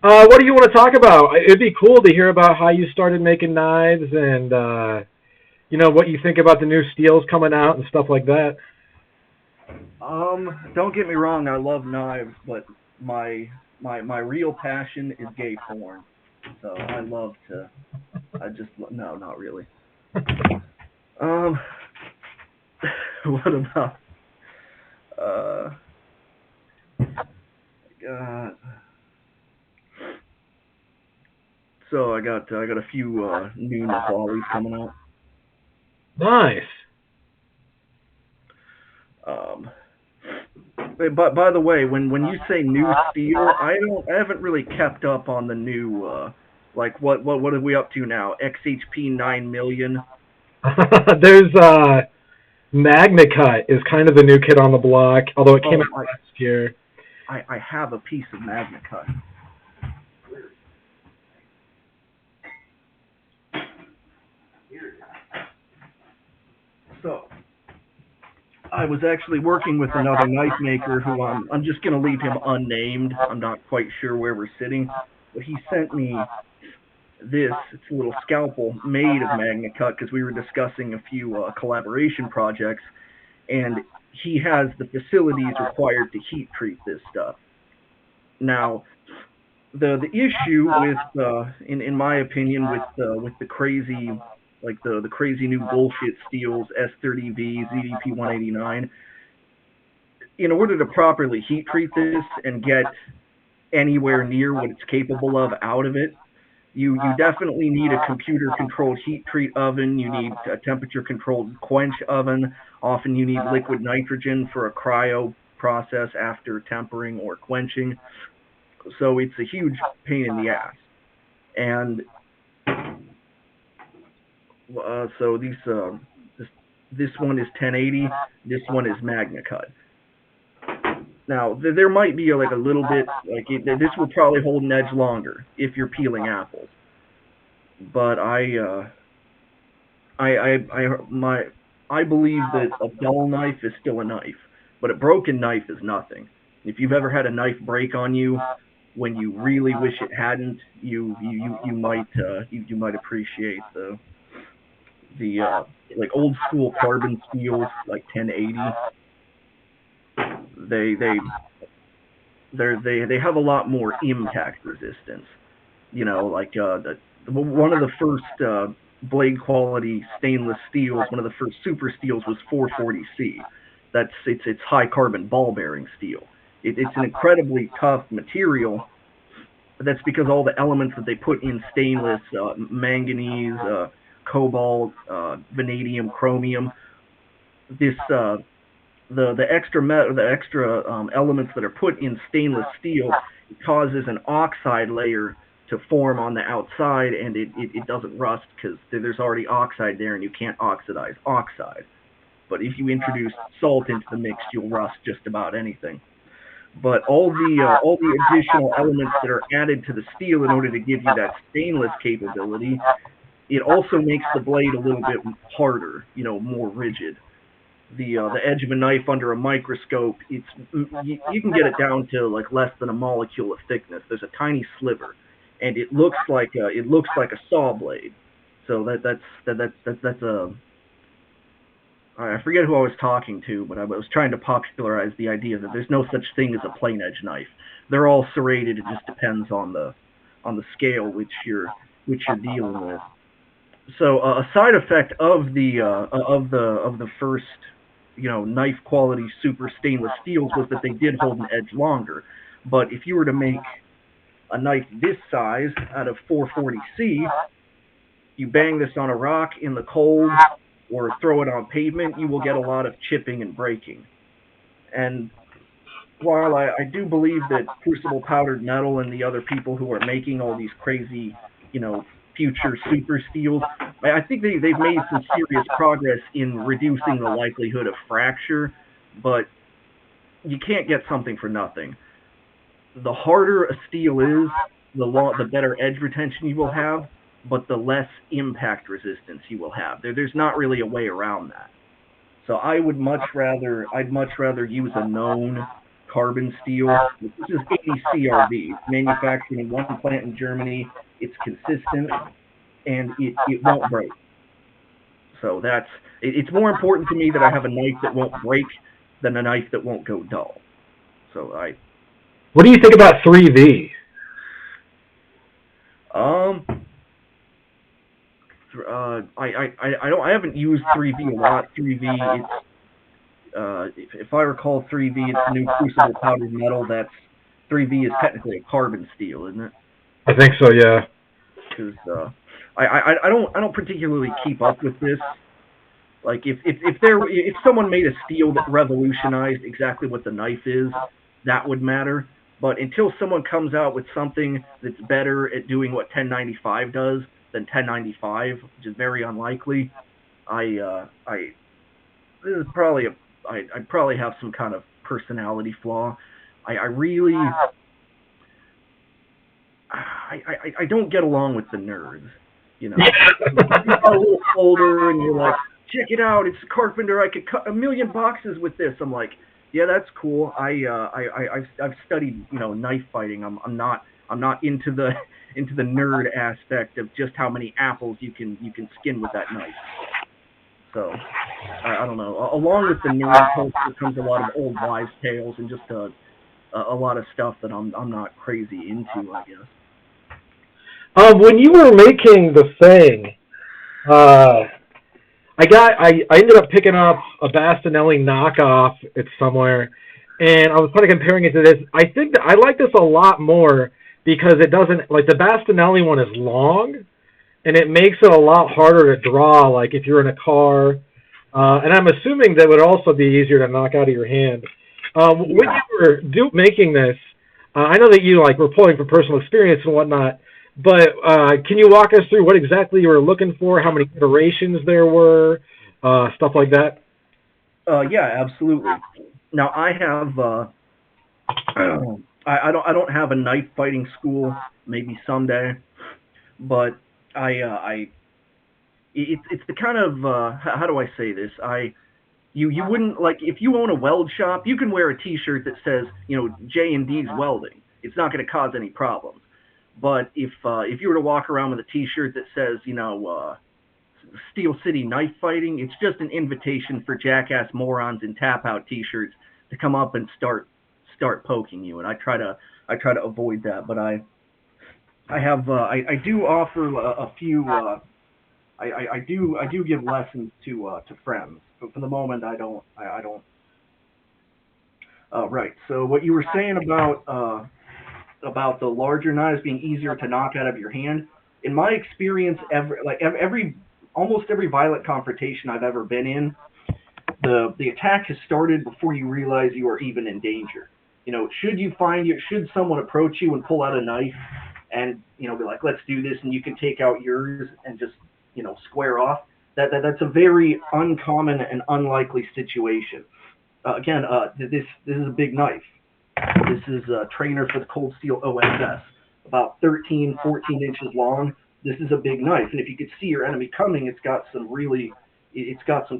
What do you want to talk about? It'd be cool to hear about how you started making knives and what you think about the new steels coming out and stuff like that. Don't get me wrong, I love knives, but my real passion is gay porn. So I love to. No, not really. Um, what about uh, God. So I got a few new Nahalis coming out. Nice. Um, but by the way, when you say new steel, I haven't really kept up on the new like what are we up to now? XHP 9 million. There's Magna Cut is kind of the new kid on the block, although it came Oh, out last year. I have a piece of Magna Cut. So I was actually working with another knife maker who I'm just gonna leave him unnamed. I'm not quite sure where we're sitting, but he sent me this. It's a little scalpel made of Magna Cut because we were discussing a few collaboration projects, and he has the facilities required to heat treat this stuff. Now, the issue with in my opinion with the crazy like the crazy new bullshit steels S30V ZDP 189, in order to properly heat treat this and get anywhere near what it's capable of out of it, you definitely need a computer controlled heat treat oven. You need a temperature controlled quench oven. Often you need liquid nitrogen for a cryo process after tempering or quenching. So it's a huge pain in the ass. And so this this one is 1080. This one is Magna Cut. Now there might be like a little bit this will probably hold an edge longer if you're peeling apples. But I believe that a dull knife is still a knife, but a broken knife is nothing. If you've ever had a knife break on you when you really wish it hadn't, you might appreciate the like old school carbon steels like 1080. They they have a lot more impact resistance. You know, like one of the first blade quality stainless steels, one of the first super steels was 440C. It's high carbon ball bearing steel. It's an incredibly tough material. But that's because all the elements that they put in stainless, manganese, cobalt, vanadium, chromium, this the extra elements that are put in stainless steel causes an oxide layer to form on the outside, and it doesn't rust because there's already oxide there, and you can't oxidize oxide. But if you introduce salt into the mix, you'll rust just about anything. But all the additional elements that are added to the steel in order to give you that stainless capability, it also makes the blade a little bit harder, you know, more rigid. The edge of a knife under a microscope, you can get it down to like less than a molecule of thickness. There's a tiny sliver, and it looks like a saw blade. So that's a I forget who I was talking to, but I was trying to popularize the idea that there's no such thing as a plain edge knife. They're all serrated. It just depends on the scale which you're dealing with. So a side effect of the first knife quality super stainless steels was that they did hold an edge longer. But if you were to make a knife this size out of 440C, you bang this on a rock in the cold or throw it on pavement, you will get a lot of chipping and breaking. And while I do believe that Crucible Powdered Metal and the other people who are making all these crazy, future super steels, I think they've made some serious progress in reducing the likelihood of fracture, but you can't get something for nothing. The harder a steel is, the better edge retention you will have, but the less impact resistance you will have. There's not really a way around that. So I'd much rather use a known carbon steel. This is 80 CRV. It's manufactured in one plant in Germany. It's consistent, and it won't break. So it's more important to me that I have a knife that won't break than a knife that won't go dull. So What do you think about 3V? I haven't used 3V a lot. 3V, if I recall, 3V, it's new crucible powdered metal. 3V is technically a carbon steel, isn't it? I think so, yeah. Because I don't particularly keep up with this. Like if someone made a steel that revolutionized exactly what the knife is, that would matter. But until someone comes out with something that's better at doing what 1095 does than 1095, which is very unlikely, this is probably I probably have some kind of personality flaw. I really I don't get along with the nerds. You know, you got a little folder and you're like, check it out, it's a carpenter. I could cut 1,000,000 boxes with this. I'm like, yeah, that's cool. I've studied knife fighting. I'm not into the into the nerd aspect of just how many apples you can skin with that knife. So I don't know. Along with the nerd culture comes a lot of old wives' tales and just a lot of stuff that I'm not crazy into, I guess. When you were making the thing, I ended up picking up a Bastinelli knockoff at somewhere, and I was kind of comparing it to this. I think that I like this a lot more because it doesn't, like, the Bastinelli one is long, and it makes it a lot harder to draw, like if you're in a car, and I'm assuming that would also be easier to knock out of your hand. When you were making this, I know that you were pulling from personal experience and whatnot, but can you walk us through what exactly you were looking for, how many iterations there were, stuff like that? Yeah, absolutely. Now I have I don't have a knife fighting school. Maybe someday, but it's the kind of how do I say this? You wouldn't, like, if you own a weld shop, you can wear a T-shirt that says J&D's Welding. It's not going to cause any problems. But if you were to walk around with a T-shirt that says Steel City Knife Fighting, it's just an invitation for jackass morons in tap out T-shirts to come up and start poking you. And I try to avoid that. But I do offer a few. I do give lessons to friends. But for the moment, I don't. Right. So what you were saying about the larger knives being easier to knock out of your hand, in my experience, almost every violent confrontation I've ever been in, the attack has started before you realize you are even in danger. Should someone approach you and pull out a knife and be like, let's do this, and you can take out yours and just square off. That's a very uncommon and unlikely situation. Again, this is a big knife. This is a trainer for the Cold Steel OSS, about 13, 14 inches long. This is a big knife, and if you could see your enemy coming, it's got some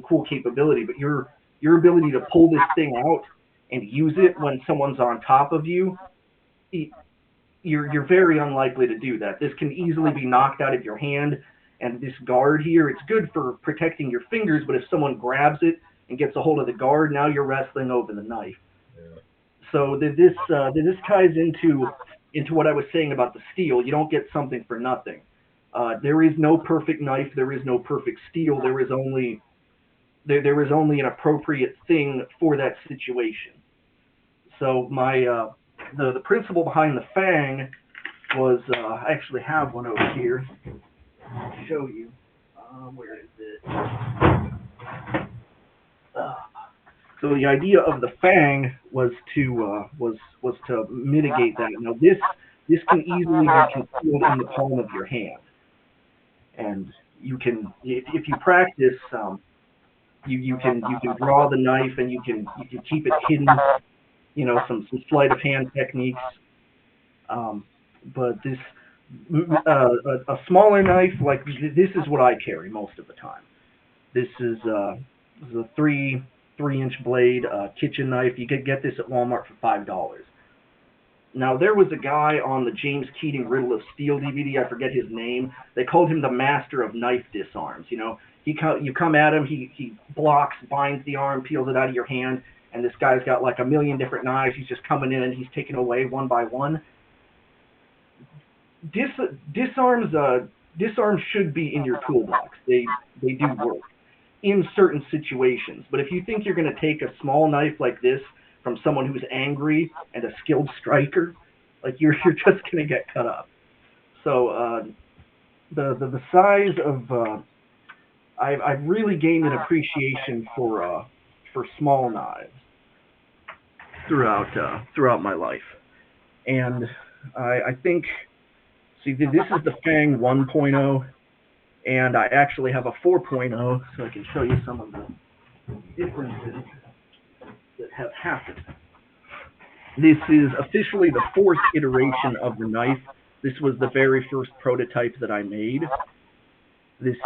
cool capability. But your ability to pull this thing out and use it when someone's on top of you, you're very unlikely to do that. This can easily be knocked out of your hand, and this guard here, it's good for protecting your fingers, but if someone grabs it and gets a hold of the guard, now you're wrestling over the knife. Yeah. So this ties into what I was saying about the steel. You don't get something for nothing. There is no perfect knife. There is no perfect steel. There is only an appropriate thing for that situation. So the principle behind the Fang was I actually have one over here. I'll show you. Where is it? So the idea of the Fang was to mitigate that. Now this can easily be concealed in the palm of your hand, and you can, if you practice, you can draw the knife and you can keep it hidden. Some sleight of hand techniques. But this a smaller knife like this is what I carry most of the time. This is a 3 3-inch blade kitchen knife. You could get this at Walmart for $5. Now, there was a guy on the James Keating Riddle of Steel DVD, I forget his name. They called him the master of knife disarms. You know, you come at him, he blocks, binds the arm, peels it out of your hand, and this guy's got like a million different knives. He's just coming in and he's taking away one by one. Disarms should be in your toolbox. They do work in certain situations. But if you think you're going to take a small knife like this from someone who's angry and a skilled striker, like you're just going to get cut up. So the size of I've really gained an appreciation for small knives throughout my life, and I think this is the Fang 1.0, and I actually have a 4.0, so I can show you some of the differences that have happened. This is officially the 4th iteration of the knife. This was the very first prototype that I made. This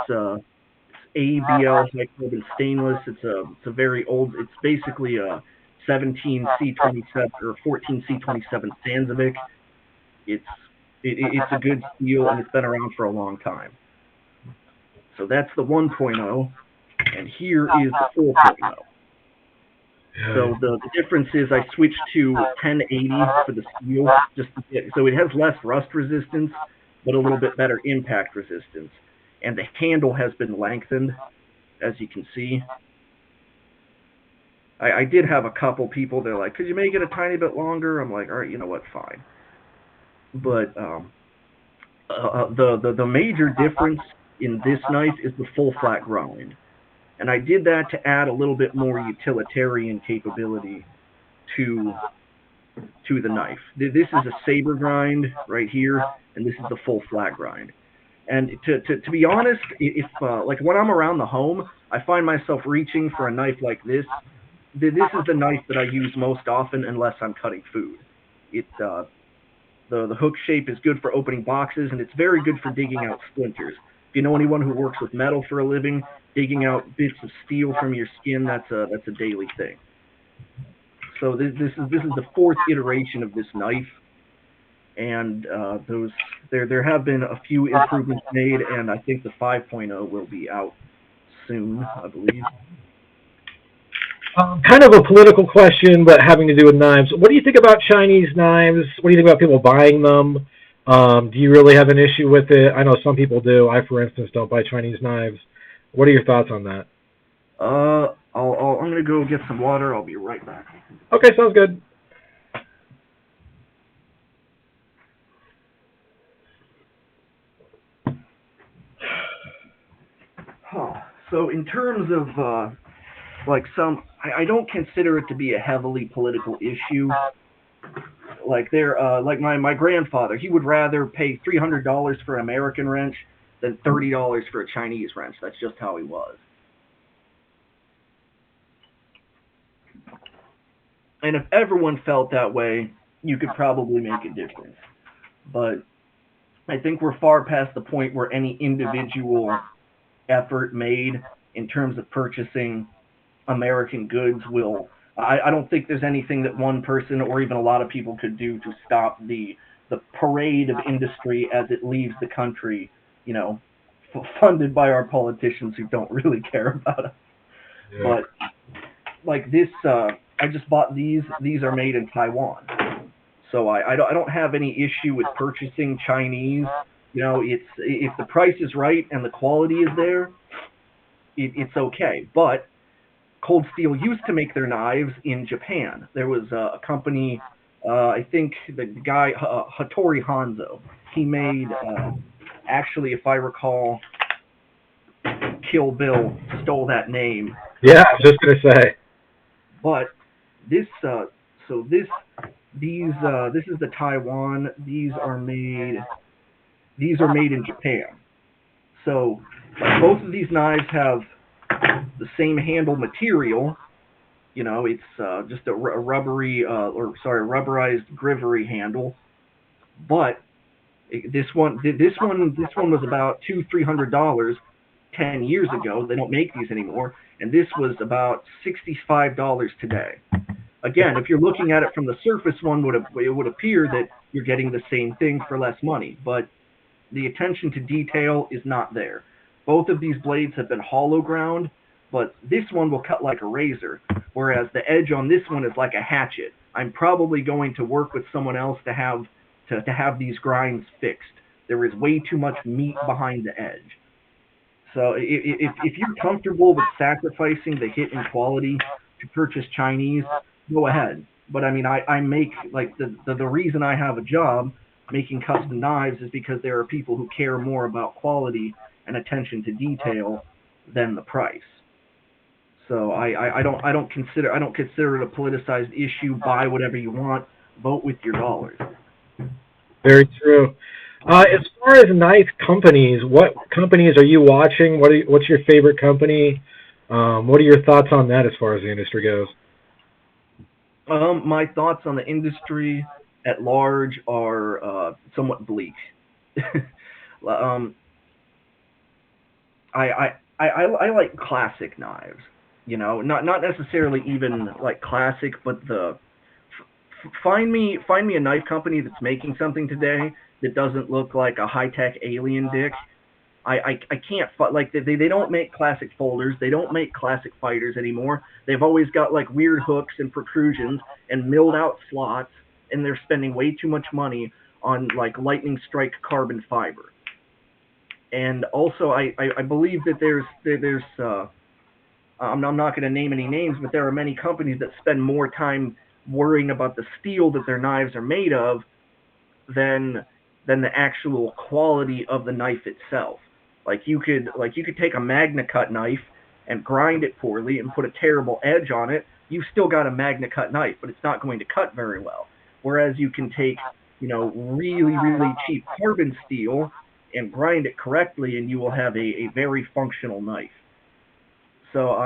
ABL high carbon stainless. It's a very old. It's basically a 17C27 or 14C27 Sanzovic. It's a good steel and it's been around for a long time. So that's the 1.0, and here is the 4.0. So the difference is I switched to 1080 for the steel, so it has less rust resistance, but a little bit better impact resistance. And the handle has been lengthened, as you can see. I did have a couple people, they're like, could you make it a tiny bit longer? I'm like, all right, you know what, fine. But the major difference in this knife is the full flat grind. And I did that to add a little bit more utilitarian capability to the knife. This is a saber grind right here, and this is the full flat grind. And to be honest, if like when I'm around the home, I find myself reaching for a knife like this. This is the knife that I use most often unless I'm cutting food. The hook shape is good for opening boxes, and it's very good for digging out splinters. If you know anyone who works with metal for a living, digging out bits of steel from your skin, that's a daily thing. So this is the 4th iteration of this knife, and there have been a few improvements made, and I think the 5.0 will be out soon, I believe. Kind of a political question, but having to do with knives. What do you think about Chinese knives? What do you think about people buying them? Do you really have an issue with it? I know some people do. I, for instance, don't buy Chinese knives. What are your thoughts on that? I'm going to go get some water. I'll be right back. Okay, sounds good. So in terms of I don't consider it to be a heavily political issue. Like like my grandfather, he would rather pay $300 for an American wrench than $30 for a Chinese wrench. That's just how he was. And if everyone felt that way, you could probably make a difference. But I think we're far past the point where any individual effort made in terms of purchasing American goods will. I don't think there's anything that one person or even a lot of people could do to stop the parade of industry as it leaves the country, you know, funded by our politicians who don't really care about us. Yeah. But like this, I just bought these. These are made in Taiwan, so I don't have any issue with purchasing Chinese. You know, if the price is right and the quality is there, it's okay. But Cold Steel used to make their knives in Japan. There was a company, I think the guy, Hattori Hanzo, he made, actually, if I recall, Kill Bill stole that name. Yeah, I was just going to say. But this is the Taiwan. These are made in Japan. So both of these knives have the same handle material. You know, it's just a rubberized Grivery handle. But this one was about $200-300 10 years ago. They don't make these anymore, and this was about $65 today. Again, if you're looking at it from the surface, it would appear that you're getting the same thing for less money, but the attention to detail is not there. Both of these blades have been hollow ground, but this one will cut like a razor, whereas the edge on this one is like a hatchet. I'm probably going to work with someone else to have these grinds fixed. There is way too much meat behind the edge. So if you're comfortable with sacrificing the hit in quality to purchase Chinese, go ahead. But I mean, I make, like, the reason I have a job making custom knives is because there are people who care more about quality and attention to detail than the price. So I don't consider it a politicized issue. Buy whatever you want. Vote with your dollars. Very true. As far as knife companies, what companies are you watching? What's your favorite company? What are your thoughts on that as far as the industry goes? My thoughts on the industry at large are somewhat bleak. um, I like classic knives. You know, not necessarily even like classic, but find me a knife company that's making something today that doesn't look like a high tech alien dick. I can't like they don't make classic folders. They don't make classic fighters anymore. They've always got like weird hooks and protrusions and milled out slots, and they're spending way too much money on like lightning strike carbon fiber. And also, I believe that there's I'm not going to name any names, but there are many companies that spend more time worrying about the steel that their knives are made of than the actual quality of the knife itself. Like you could take a Magna Cut knife and grind it poorly and put a terrible edge on it. You've still got a Magna Cut knife, but it's not going to cut very well. Whereas you can take, really cheap carbon steel and grind it correctly, and you will have a very functional knife. So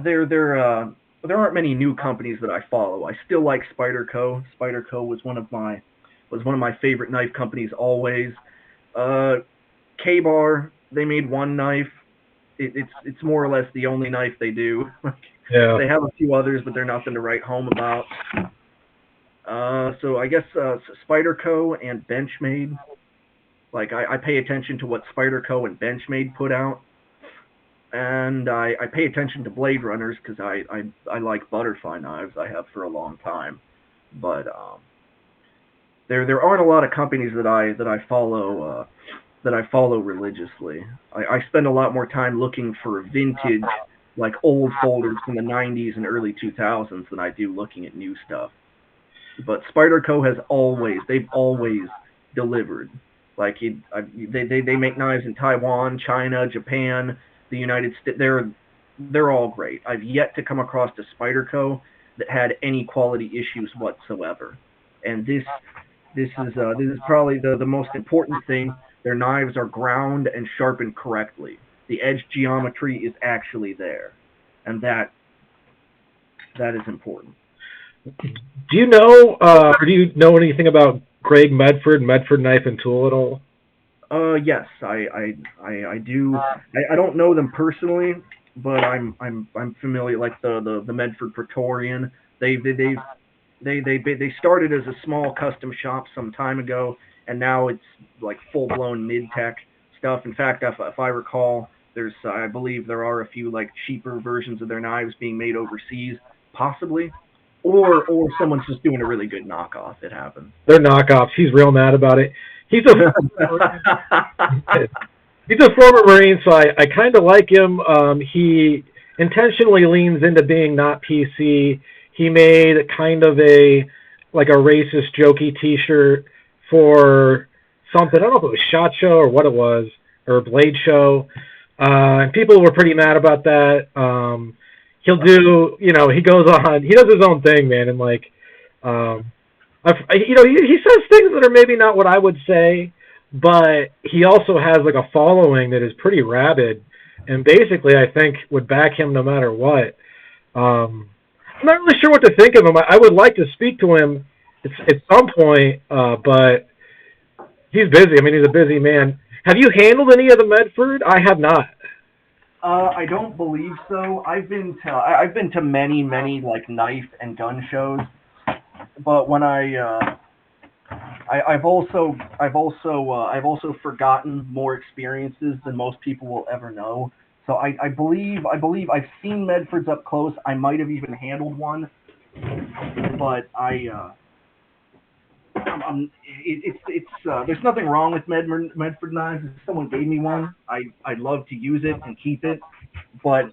there aren't many new companies that I follow. I still like Spyderco. Spyderco was one of my favorite knife companies always. K-Bar, they made one knife. It's more or less the only knife they do. Yeah. They have a few others, but they're nothing to write home about. So I guess Spyderco and Benchmade. Like I pay attention to what Spyderco and Benchmade put out, and I pay attention to Blade Runners because I like butterfly knives. I have for a long time, but there aren't a lot of companies that I follow religiously. I spend a lot more time looking for vintage, like old folders from the 90s and early 2000s than I do looking at new stuff. But Spyderco they've always delivered. Like they make knives in Taiwan, China, Japan, the United States. They're all great. I've yet to come across a Spyderco that had any quality issues whatsoever. And this is probably the most important thing. Their knives are ground and sharpened correctly. The edge geometry is actually there, and that is important. Do you know, or do you know anything about Greg Medford Knife and Tool at all? Yes, I do. I don't know them personally, but I'm familiar. Like the Medford Praetorian, they started as a small custom shop some time ago, and now it's like full blown mid tech stuff. In fact, if I recall, I believe there are a few like cheaper versions of their knives being made overseas, possibly. Or someone's just doing a really good knockoff. It happens. They're knockoffs. He's real mad about it. He's a he's a former Marine, so I kind of like him. He intentionally leans into being not PC. He made kind of a racist jokey T-shirt for something. I don't know if it was SHOT Show or what it was, or Blade Show. And people were pretty mad about that. He'll do, he goes on, he does his own thing, man, and he says things that are maybe not what I would say, but he also has like a following that is pretty rabid, and basically I think would back him no matter what. I'm not really sure what to think of him. I would like to speak to him at some point, but he's busy. I mean, he's a busy man. Have you handled any of the Medford? I have not. I don't believe so. I've been to many like knife and gun shows, but when I've also forgotten more experiences than most people will ever know. So I believe I've seen Medfords up close. I might have even handled one, but there's nothing wrong with Medford knives. If someone gave me one, I'd love to use it and keep it, but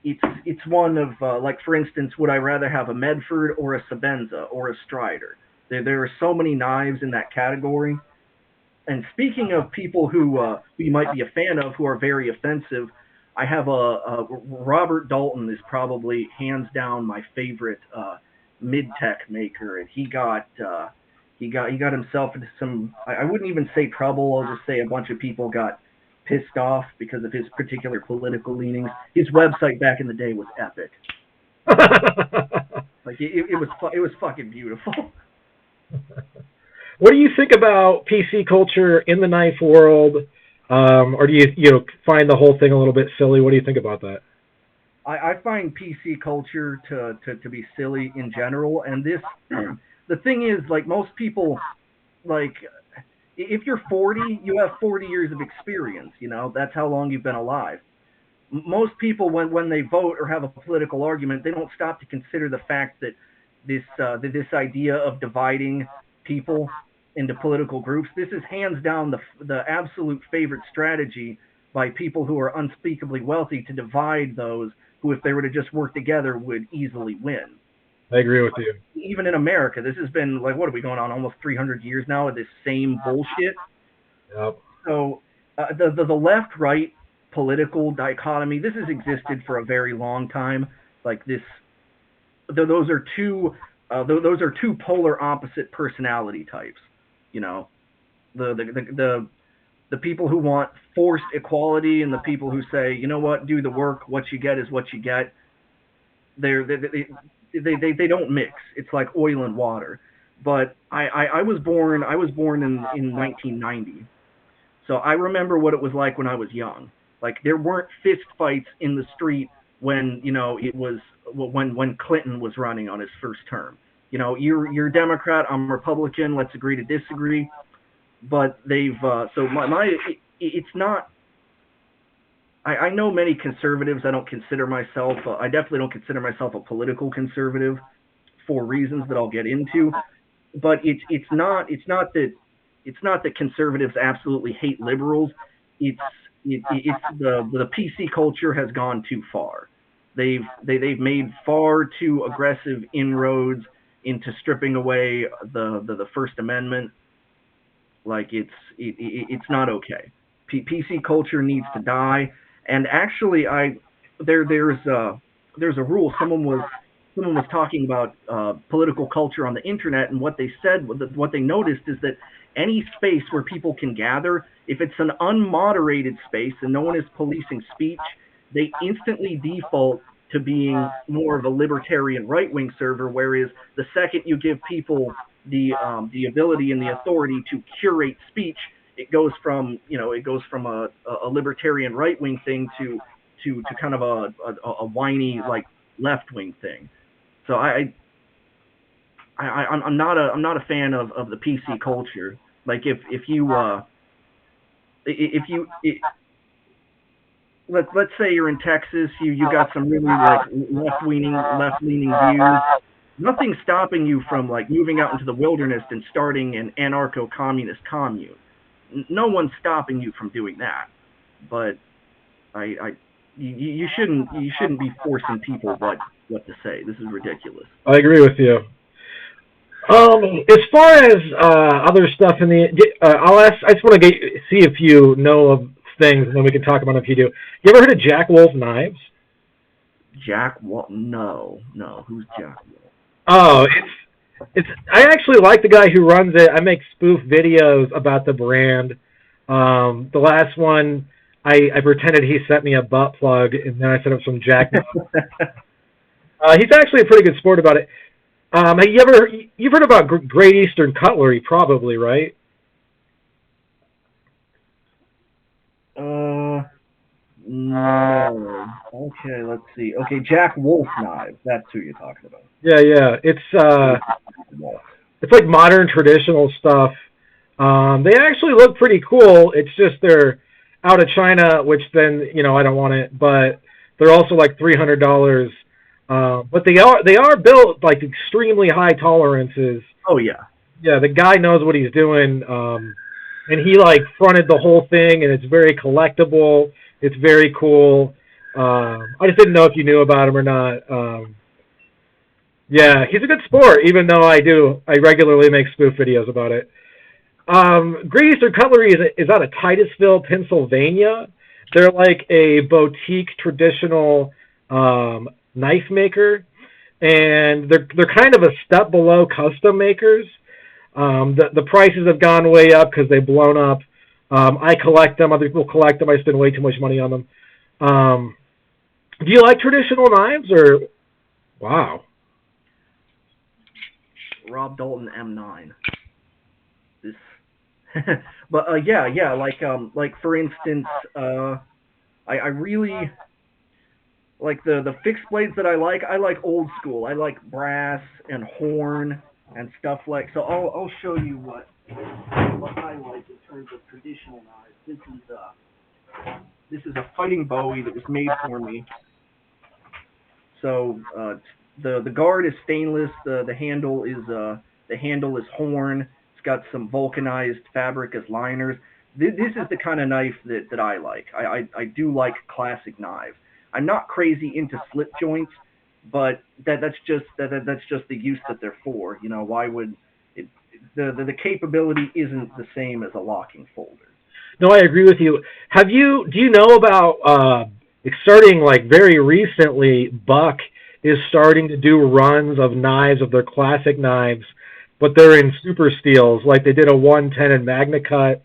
it's one of like, for instance, would I rather have a Medford or a Sabenza or a Strider? There are so many knives in that category. And speaking of people who you might be a fan of who are very offensive, I have a Robert Dalton is probably hands down my favorite mid tech maker, and he got himself into some, I wouldn't even say trouble. I'll just say a bunch of people got pissed off because of his particular political leanings. His website back in the day was epic. Like it was fucking beautiful. What do you think about PC culture in the knife world? Or do you find the whole thing a little bit silly? What do you think about that? I find PC culture to be silly in general, and this the thing is, like, most people, like, if you're 40, you have 40 years of experience. You know, that's how long you've been alive. Most people, when they vote or have a political argument, they don't stop to consider the fact that this idea of dividing people into political groups, this is hands down the absolute favorite strategy by people who are unspeakably wealthy, to divide those who, if they were to just work together, would easily win. I agree with you. Even in America, this has been, like, what are we going on, almost 300 years now of this same bullshit. Yep. So the left right political dichotomy, this has existed for a very long time. Like, this, those are those are two polar opposite personality types. You know, the people who want forced equality and the people who say, you know what, do the work, what you get is what you get. They're, they don't mix. It's like oil and water. But I was born in 1990. So I remember what it was like when I was young. Like, there weren't fist fights in the street when, you know, it was when Clinton was running on his first term. You know, you're a Democrat, I'm a Republican. Let's agree to disagree. But they've so my it's not. I know many conservatives. I don't consider myself. I definitely don't consider myself a political conservative for reasons that I'll get into. But it's not that conservatives absolutely hate liberals. It's it's the PC culture has gone too far. They've made far too aggressive inroads into stripping away the First Amendment. Like, it's not okay. PC culture needs to die. And actually, there's a rule. Someone was talking about political culture on the internet, and what they said, what they noticed, is that any space where people can gather, if it's an unmoderated space and no one is policing speech, they instantly default to being more of a libertarian right-wing server. Whereas the second you give people the ability and the authority to curate speech, it goes from a libertarian right-wing thing to kind of a whiny, like, left-wing thing. So I'm not a fan of the PC culture. Like, if you let's say you're in Texas, you got some really, like, left leaning views. Nothing's stopping you from, like, moving out into the wilderness and starting an anarcho communist commune. No one's stopping you from doing that. But I you shouldn't be forcing people what to say. This is ridiculous. I agree with you. As far as other stuff in the, I'll ask. I just want to see if you know of things, and then we can talk about them if you do. You ever heard of Jack Wolf Knives? Jack Wolf? No. Who's Jack Wolf? Oh, it's. I actually like the guy who runs it. I make spoof videos about the brand. The last one, I pretended he sent me a butt plug, and then I set up some Jack. He's actually a pretty good sport about it. You've heard about Great Eastern Cutlery, probably, right? No. Okay, let's see. Okay, Jack Wolf knives. That's who you're talking about. Yeah. Wolf. It's like modern traditional stuff. They actually look pretty cool. It's just they're out of China, which then I don't want it. But they're also like $300. But they are built like extremely high tolerances. Oh yeah. Yeah, the guy knows what he's doing. And he like fronted the whole thing, and it's very collectible. It's very cool. I just didn't know if you knew about him or not. Yeah, he's a good sport, even though I regularly make spoof videos about it. Great Eastern Cutlery is out of Titusville, Pennsylvania. They're like a boutique traditional knife maker, and they're kind of a step below custom makers. The prices have gone way up because they've blown up. I collect them. Other people collect them. I spend way too much money on them. Do you like traditional knives or? Wow. Rob Dalton M9. This, but yeah, like for instance, I really like the fixed blades that I like. I like old school. I like brass and horn and stuff like. So I'll show you what I like in terms of traditional knives. This is a fighting Bowie that was made for me. So the guard is stainless. The handle is horn. It's got some vulcanized fabric as liners. This is the kind of knife that I like. I do like classic knives. I'm not crazy into slip joints, but that's just the use that they're for. Why would it? The capability isn't the same as a locking folder. No, I agree with you. Do you know about starting like very recently, Buck is starting to do runs of knives, of their classic knives, but they're in super steels, like they did a 110 in Magna Cut.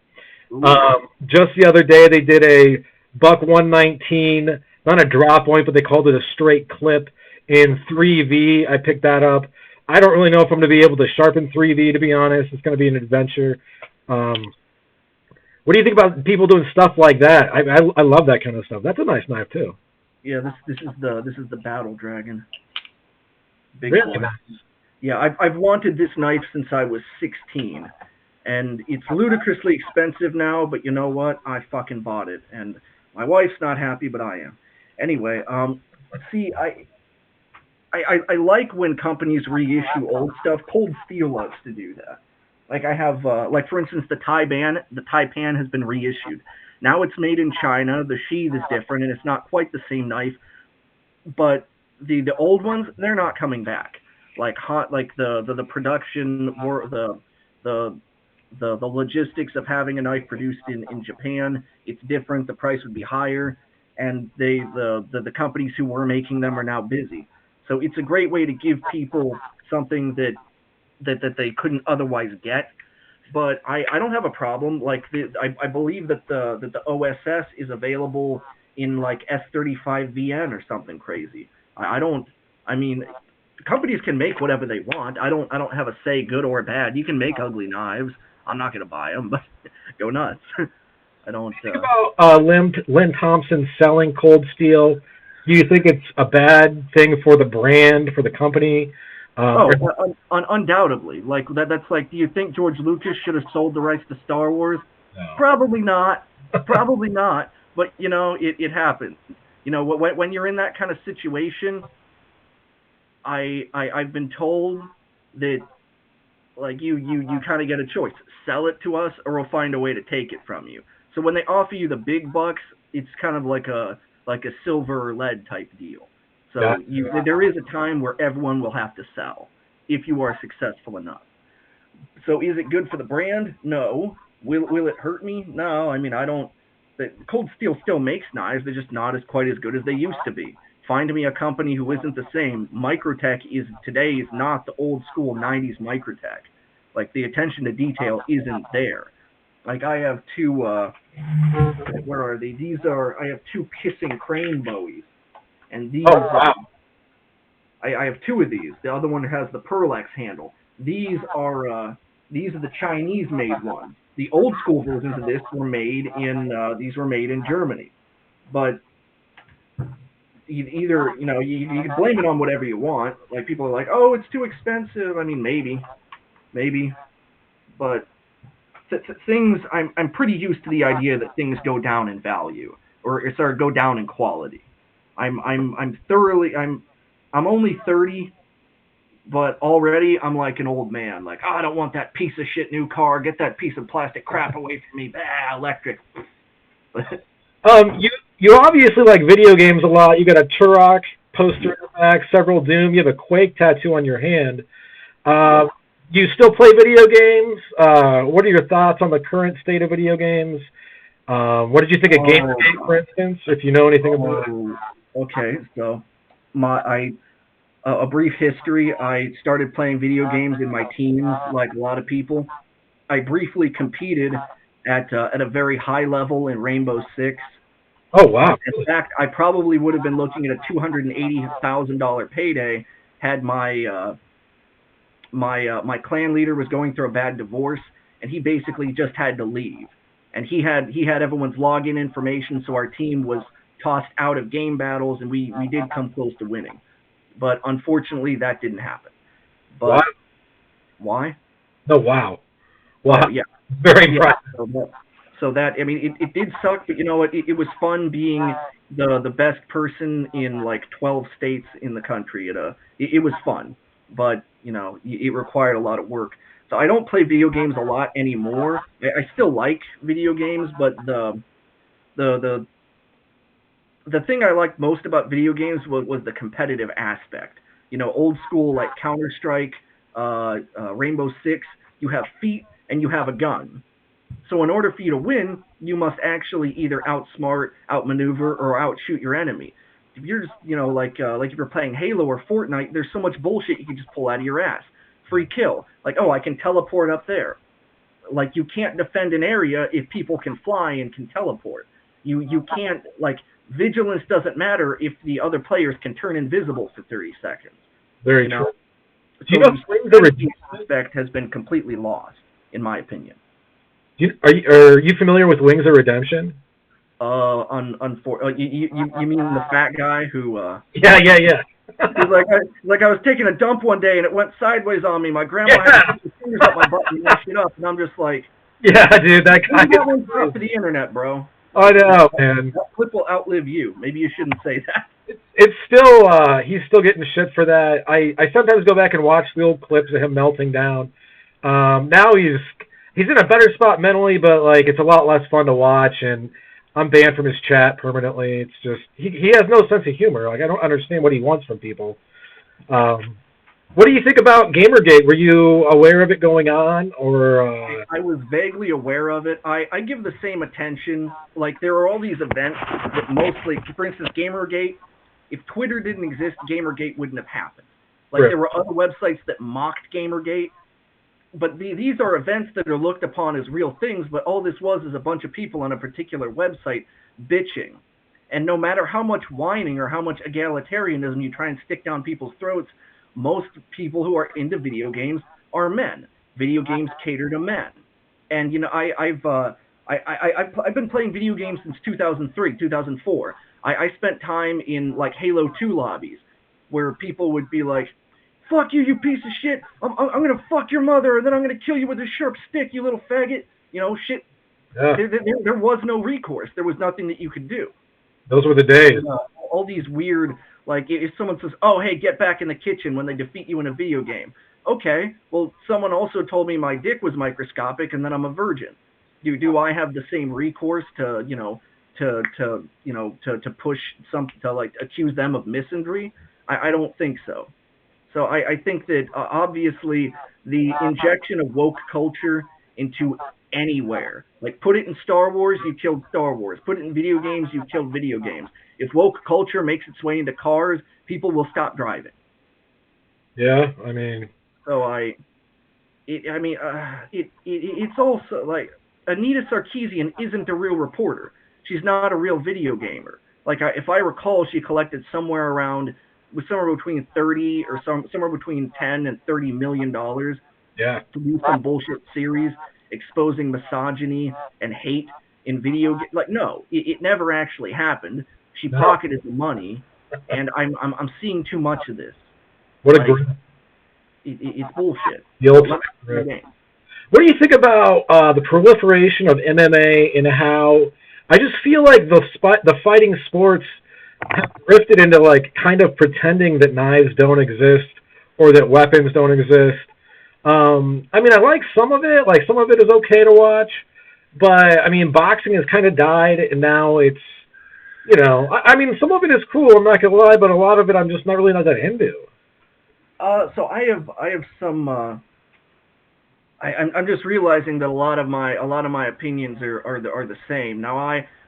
Just the other day they did a Buck 119, not a drop point, but they called it a straight clip in 3V. I picked that up. I don't really know if I'm going to be able to sharpen 3V, to be honest. It's going to be an adventure. What do you think about people doing stuff like that? I love that kind of stuff. That's a nice knife too. Yeah, this is the Battle Dragon. Big Really? boy. Yeah, I've wanted this knife since I was 16, and it's ludicrously expensive now. But you know what? I fucking bought it, and my wife's not happy, but I am. Anyway, see, I like when companies reissue old stuff. Cold Steel loves to do that. Like I have, like for instance, the Taipan has been reissued. Now it's made in China. The sheath is different, and it's not quite the same knife. But the old ones, they're not coming back. Like the production or the logistics of having a knife produced in Japan, it's different. The price would be higher, and the companies who were making them are now busy. So it's a great way to give people something that they couldn't otherwise get. But I don't have a problem. Like I believe that the OSS is available in like S35VN or something crazy. I don't. I mean, companies can make whatever they want. I don't have a say, good or bad. You can make ugly knives. I'm not gonna buy them, but go nuts. I don't. Think about Lynn Thompson selling Cold Steel. Do you think it's a bad thing for the brand, for the company? Undoubtedly. Like that's like. Do you think George Lucas should have sold the rights to Star Wars? No. Probably not. Probably not. But it happens. When you're in that kind of situation, I've been told that like you kind of get a choice: sell it to us, or we'll find a way to take it from you. So when they offer you the big bucks, it's kind of like a silver or lead type deal. So there is a time where everyone will have to sell if you are successful enough. So is it good for the brand? No. Will it hurt me? No. I mean, I don't. Cold Steel still makes knives. They're just not quite as good as they used to be. Find me a company who isn't the same. Microtech today is not the old school 90s Microtech. Like the attention to detail isn't there. Like I have two, where are they? I have two Kissing Crane Bowies. And these, Oh, wow. I have two of these. The other one has the Perlex handle. These are the Chinese made ones. The old school versions of this were made in, these were made in Germany. But either, you can blame it on whatever you want. Like people are like, oh, it's too expensive. I mean, maybe, but things, I'm pretty used to the idea that things go down in value or sorry, go down in quality. I'm only 30, but already I'm like an old man. Like, oh, I don't want that piece of shit new car. Get that piece of plastic crap away from me. Bah, electric. You obviously like video games a lot. You got a Turok poster in the back, several Doom. You have a Quake tattoo on your hand. Do you still play video games? What are your thoughts on the current state of video games? What did you think of Gamergate, for instance, if you know anything about it? Okay, so a brief history. I started playing video games in my teens, like a lot of people. I briefly competed at a very high level in Rainbow Six. Oh, wow. In fact, I probably would have been looking at a $280,000 payday had my clan leader was going through a bad divorce, and he basically just had to leave. And he had everyone's login information, so our team was tossed out of game battles, and we did come close to winning. But unfortunately, that didn't happen. Wow. But why? Oh, wow. Wow. Oh, yeah. Very Yeah. impressive. So that, I mean, it did suck, but you know what? It was fun being the best person in like 12 states in the country. It was fun, but it required a lot of work. So I don't play video games a lot anymore. I still like video games, but the the thing I liked most about video games was the competitive aspect. Old school like Counter Strike, Rainbow Six. You have feet and you have a gun. So in order for you to win, you must actually either outsmart, outmaneuver, or outshoot your enemy. If you're just, like if you're playing Halo or Fortnite, there's so much bullshit you can just pull out of your ass. Free kill. Like, oh, I can teleport up there. Like, you can't defend an area if people can fly and can teleport. You can't, like, vigilance doesn't matter if the other players can turn invisible for 30 seconds. Very true. So the aspect has been completely lost, in my opinion. Are you familiar with Wings of Redemption? You mean the fat guy who? Yeah. He's like I was taking a dump one day and it went sideways on me. My grandma had to put her fingers up my butt and wash it up, and I'm just like, yeah, dude, that guy. That one's up to the internet, bro. I know, man. That clip will outlive you. Maybe you shouldn't say that. It's still he's still getting shit for that. I sometimes go back and watch the old clips of him melting down. Now he's in a better spot mentally, but like it's a lot less fun to watch, and I'm banned from his chat permanently. It's just he has no sense of humor. Like I don't understand what he wants from people. What do you think about Gamergate? Were you aware of it going on, or? I was vaguely aware of it. I give the same attention. Like there are all these events that mostly, for instance, Gamergate. If Twitter didn't exist, Gamergate wouldn't have happened. Like there were other websites that mocked Gamergate. But these are events that are looked upon as real things, but all this was is a bunch of people on a particular website bitching. And no matter how much whining or how much egalitarianism you try and stick down people's throats, most people who are into video games are men. Video games cater to men. And, I've been playing video games since 2003, 2004. I spent time in, like, Halo 2 lobbies where people would be like, fuck you, you piece of shit. I'm going to fuck your mother, and then I'm going to kill you with a sharp stick, you little faggot. Shit. Yeah. There was no recourse. There was nothing that you could do. Those were the days. All these weird, like, if someone says, oh, hey, get back in the kitchen when they defeat you in a video game. Okay, well, someone also told me my dick was microscopic and that I'm a virgin. Do I have the same recourse to push to like accuse them of misandry? I don't think so. So I think that obviously the injection of woke culture into anywhere, like put it in Star Wars, you killed Star Wars. Put it in video games, you killed video games. If woke culture makes its way into cars, people will stop driving. Yeah, I mean. So it's also like Anita Sarkeesian isn't a real reporter. She's not a real video gamer. Like if I recall, she collected somewhere between 30 or somewhere between 10 and 30 million dollars. Yeah. To do some bullshit series exposing misogyny and hate in video games. Like, no, it never actually happened. She No. pocketed the money, and I'm seeing too much of this. What a Like, great it's bullshit. the old Let's play the game. What do you think about the proliferation of MMA and how I just feel like the fighting sports have drifted into like kind of pretending that knives don't exist or that weapons don't exist. I mean, I like some of it. Like some of it is okay to watch, but I mean, boxing has kind of died, and now it's I mean, some of it is cool. I'm not gonna lie, but a lot of it I'm just not that into. So I have some. I'm just realizing that a lot of my opinions are the same. Now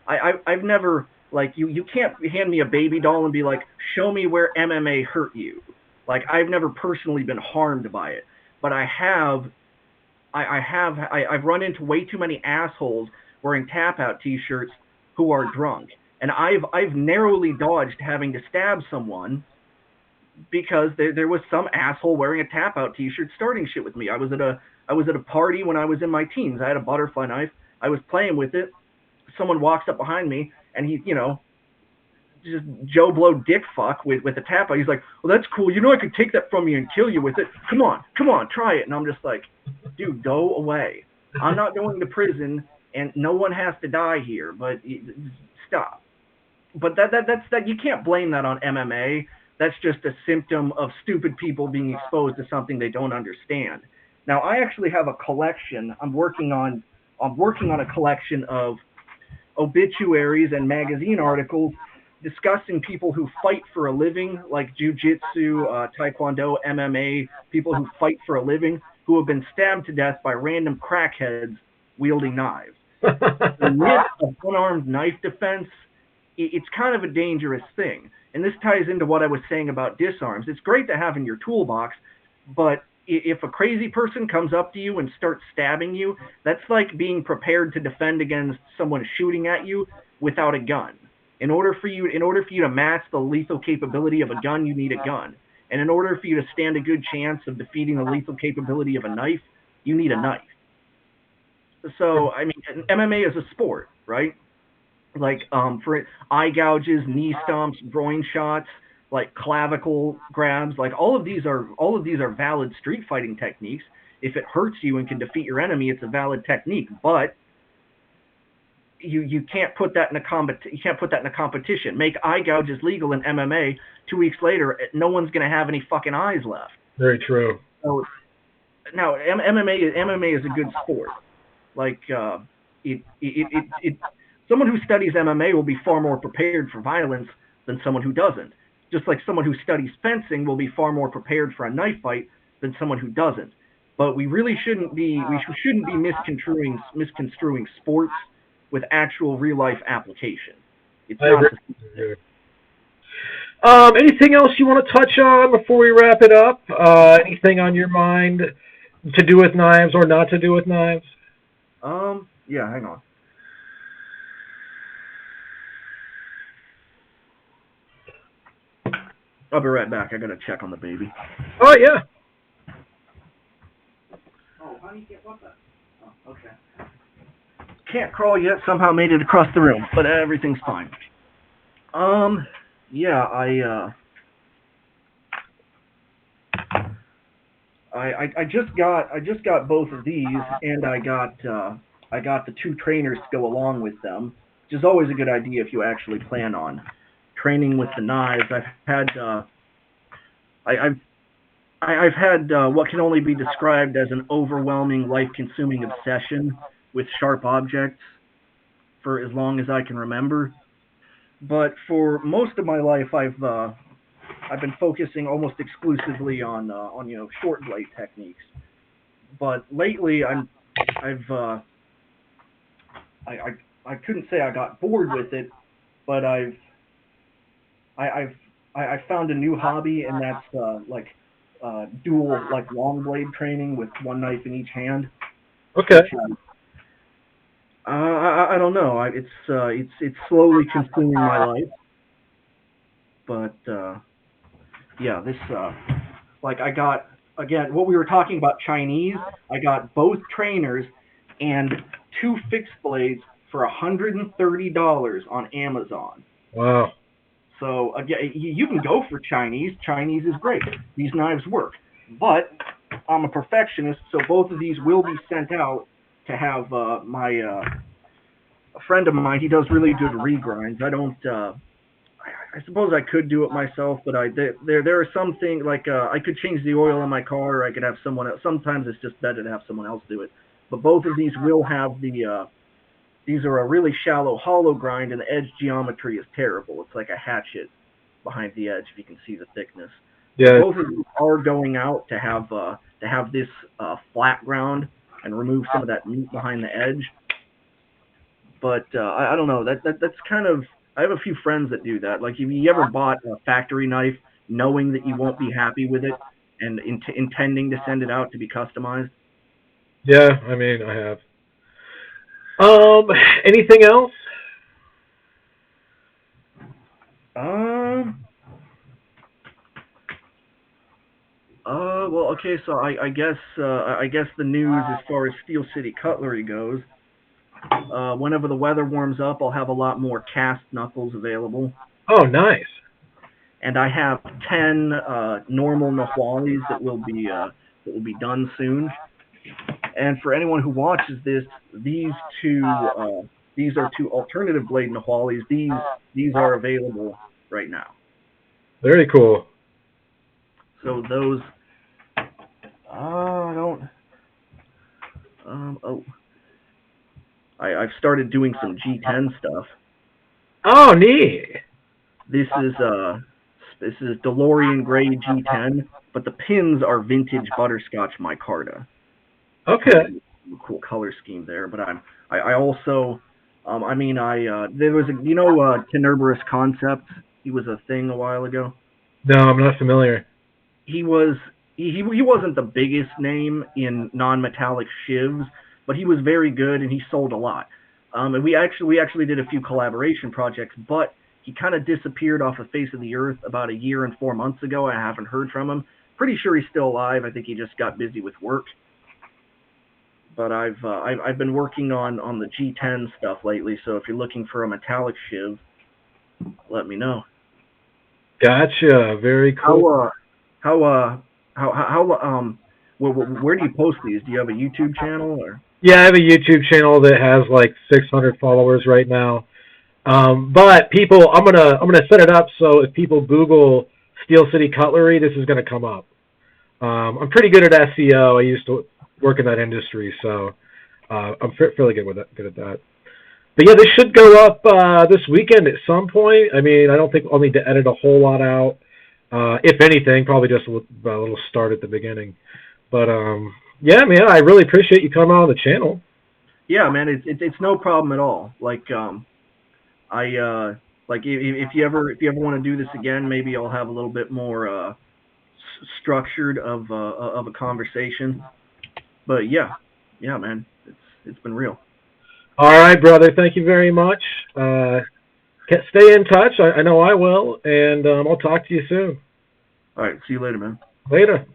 I've never, like, you can't hand me a baby doll and be like, show me where MMA hurt you. Like, I've never personally been harmed by it, but I've run into way too many assholes wearing tap out t-shirts who are drunk, and I've narrowly dodged having to stab someone because there was some asshole wearing a tap out t-shirt starting shit with me. I was at a party when I was in my teens. I had a butterfly knife. I was playing with it. Someone walks up behind me and he, just Joe Blow dick fuck with a tap out. He's like, "Well, that's cool. I could take that from you and kill you with it. Come on, try it." And I'm just like, "Dude, go away. I'm not going to prison, and no one has to die here. But stop." But that's you can't blame that on MMA. That's just a symptom of stupid people being exposed to something they don't understand. Now, I actually have a collection. I'm working on a collection of obituaries and magazine articles discussing people who fight for a living, like jiu-jitsu, taekwondo, MMA, people who fight for a living, who have been stabbed to death by random crackheads wielding knives. The myth of unarmed knife defense, it's kind of a dangerous thing. And this ties into what I was saying about disarms. It's great to have in your toolbox, but if a crazy person comes up to you and starts stabbing you, that's like being prepared to defend against someone shooting at you without a gun. In order for you to match the lethal capability of a gun, you need a gun. And in order for you to stand a good chance of defeating the lethal capability of a knife, you need a knife. So, I mean, MMA is a sport, right? Like, for eye gouges, knee stomps, groin shots, like clavicle grabs, like all of these are valid street fighting techniques. If it hurts you and can defeat your enemy, it's a valid technique. But you can't put that in a competition. Make eye gouges legal in MMA. 2 weeks later, no one's gonna have any fucking eyes left. Very true. So now MMA is a good sport. Like, someone who studies MMA will be far more prepared for violence than someone who doesn't. Just like someone who studies fencing will be far more prepared for a knife fight than someone who doesn't. But we shouldn't be misconstruing sports with actual real life application. It's not the same thing. Anything else you want to touch on before we wrap it up? Anything on your mind to do with knives or not to do with knives? Yeah, hang on. I'll be right back. I gotta check on the baby. Oh, yeah. Oh, honey, what the? Oh, okay. Can't crawl yet. Somehow made it across the room, but everything's fine. Yeah, I just got both of these, and I got the two trainers to go along with them, which is always a good idea if you actually plan on training with the knives. I've had what can only be described as an overwhelming, life-consuming obsession with sharp objects for as long as I can remember. But for most of my life, I've been focusing almost exclusively on short blade techniques. But lately, I couldn't say I got bored with it, but I've found a new hobby, and that's dual long blade training with one knife in each hand. Okay. Which, I don't know. It's slowly consuming my life, but yeah, this I got, again, what we were talking about Chinese. I got both trainers and two fixed blades for $130 on Amazon. Wow. So you can go for Chinese. Chinese is great. These knives work. But I'm a perfectionist, so both of these will be sent out to have a friend of mine. He does really good regrinds. I don't. I suppose I could do it myself, but there are some things like I could change the oil on my car, or I could have someone else. Sometimes it's just better to have someone else do it. But both of these will have the. These are a really shallow hollow grind, and the edge geometry is terrible. It's like a hatchet behind the edge, if you can see the thickness. So Yeah. both of these are going out to have this flat ground and remove some of that meat behind the edge. But I don't know. That's kind of. I have a few friends that do that. Like, if you ever bought a factory knife knowing that you won't be happy with it and intending to send it out to be customized? Yeah, I mean, I have. Anything else? Um. Well, okay. So I guess the news as far as Steel City Cutlery goes. Whenever the weather warms up, I'll have a lot more cast knuckles available. Oh, nice. And I have 10 normal Nahualis that will be done soon. And for anyone who watches this, these are two alternative blade Nahualis. These are available right now. Very cool. So those I don't oh I've started doing some G10 stuff. Oh, neat. This is DeLorean grade G10, but the pins are vintage butterscotch micarta. Kind of Okay. a cool color scheme there. But I also there was a Tenebrous Concept. He was a thing a while ago. No, I'm not familiar. He was he wasn't the biggest name in non-metallic shivs, but he was very good and he sold a lot. And we actually did a few collaboration projects, but he kind of disappeared off the face of the earth about a year and 4 months ago. I haven't heard from him. Pretty sure he's still alive. I think he just got busy with work. But I've been working on the G10 stuff lately. So if you're looking for a metallic shiv, let me know. Gotcha. Very How cool. how where do you post these? Do you have a YouTube channel or? Yeah, I have a YouTube channel that has like 600 followers right now. But people, I'm gonna set it up so if people Google Steel City Cutlery, this is gonna come up. I'm pretty good at SEO. I used to work in that industry, so I'm fairly good with that. Good at that. But yeah, this should go up this weekend at some point. I mean, I don't think I'll need to edit a whole lot out. If anything, probably just a little start at the beginning. But yeah, man, I really appreciate you coming on the channel. Yeah, man, it's no problem at all. Like I like if you ever want to do this again, maybe I'll have a little bit more structured of a conversation. But yeah, man, it's been real. All right, brother. Thank you very much. Stay in touch. I know I will, and I'll talk to you soon. All right, see you later, man. Later.